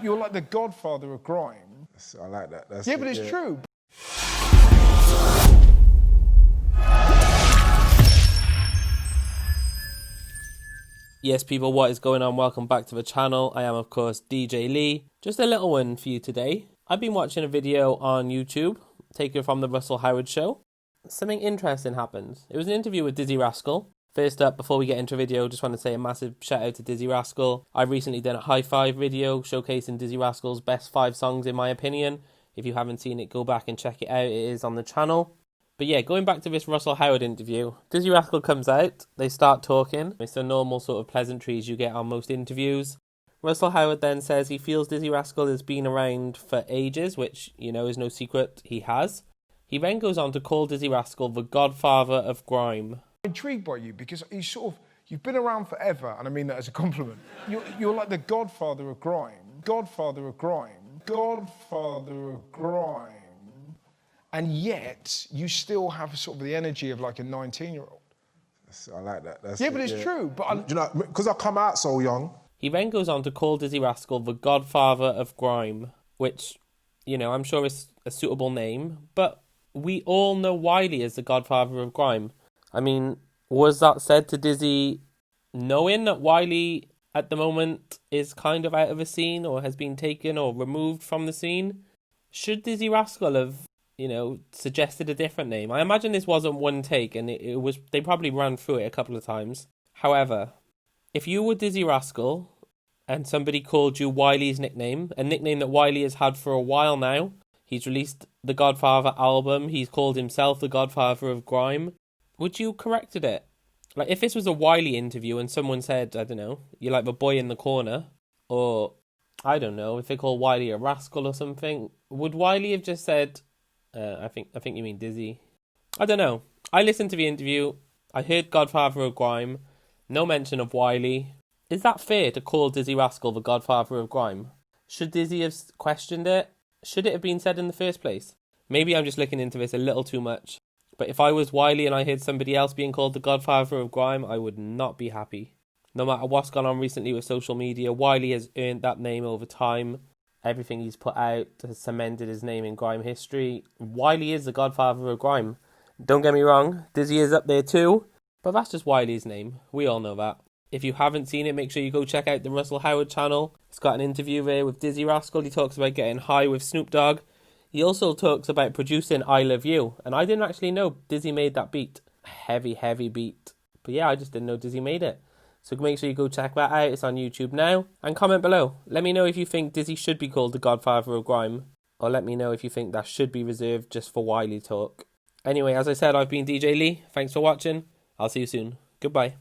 You're like the Godfather of Grime. I like that. That's Yeah, but it's true. Yes, people, what is going on? Welcome back to the channel. I am, of course, DJ Lee. Just a little one for you today. I've been watching a video on YouTube, taken from the Russell Howard show. Something interesting happened. It was an interview with Dizzee Rascal. First up, before we get into the video, just want to say a massive shout out to Dizzee Rascal. I've recently done a high five video showcasing Dizzee Rascal's best 5 songs in my opinion. If you haven't seen it, go back and check it out. It is on the channel. But yeah, going back to this Russell Howard interview, Dizzee Rascal comes out, they start talking. It's the normal sort of pleasantries you get on most interviews. Russell Howard then says he feels Dizzee Rascal has been around for ages, which, you know, is no secret, he has. He then goes on to call Dizzee Rascal the Godfather of Grime. I'm intrigued by you because you've been around forever, and I mean that as a compliment. You're like the Godfather of Grime. Godfather of Grime. Godfather of Grime. And yet, you still have sort of the energy of like a 19-year-old. I like that. Yeah, but it's true. But you know, because I come out so young. He then goes on to call Dizzee Rascal the Godfather of Grime, which, you know, I'm sure is a suitable name, but we all know Wiley as the Godfather of Grime. I mean, was that said to Dizzee knowing that Wiley at the moment is kind of out of the scene or has been taken or removed from the scene? Should Dizzee Rascal have, you know, suggested a different name? I imagine this wasn't one take and it was, they probably ran through it a couple of times. However, if you were Dizzee Rascal and somebody called you Wiley's nickname, a nickname that Wiley has had for a while now, he's released the Godfather album, he's called himself the Godfather of Grime, would you corrected it? Like, if this was a Wiley interview and someone said, I don't know, you're like the boy in the corner, or, I don't know, if they call Wiley a rascal or something, would Wiley have just said, I think you mean Dizzee? I don't know. I listened to the interview, I heard Godfather of Grime, no mention of Wiley. Is that fair to call Dizzee Rascal the Godfather of Grime? Should Dizzee have questioned it? Should it have been said in the first place? Maybe I'm just looking into this a little too much. But if I was Wiley and I heard somebody else being called the Godfather of Grime, I would not be happy. No matter what's gone on recently with social media, Wiley has earned that name over time. Everything he's put out has cemented his name in grime history. Wiley is the Godfather of Grime. Don't get me wrong, Dizzee is up there too, but that's just Wiley's name. We all know that. If you haven't seen it, make sure you go check out the Russell Howard channel. It's got an interview there with Dizzee Rascal. He talks about getting high with Snoop Dogg. He also talks about producing I Love You. And I didn't actually know Dizzee made that beat. Heavy, heavy beat. But yeah, I just didn't know Dizzee made it. So make sure you go check that out. It's on YouTube now. And comment below. Let me know if you think Dizzee should be called the Godfather of Grime. Or let me know if you think that should be reserved just for Wiley talk. Anyway, as I said, I've been DJ Lee. Thanks for watching. I'll see you soon. Goodbye.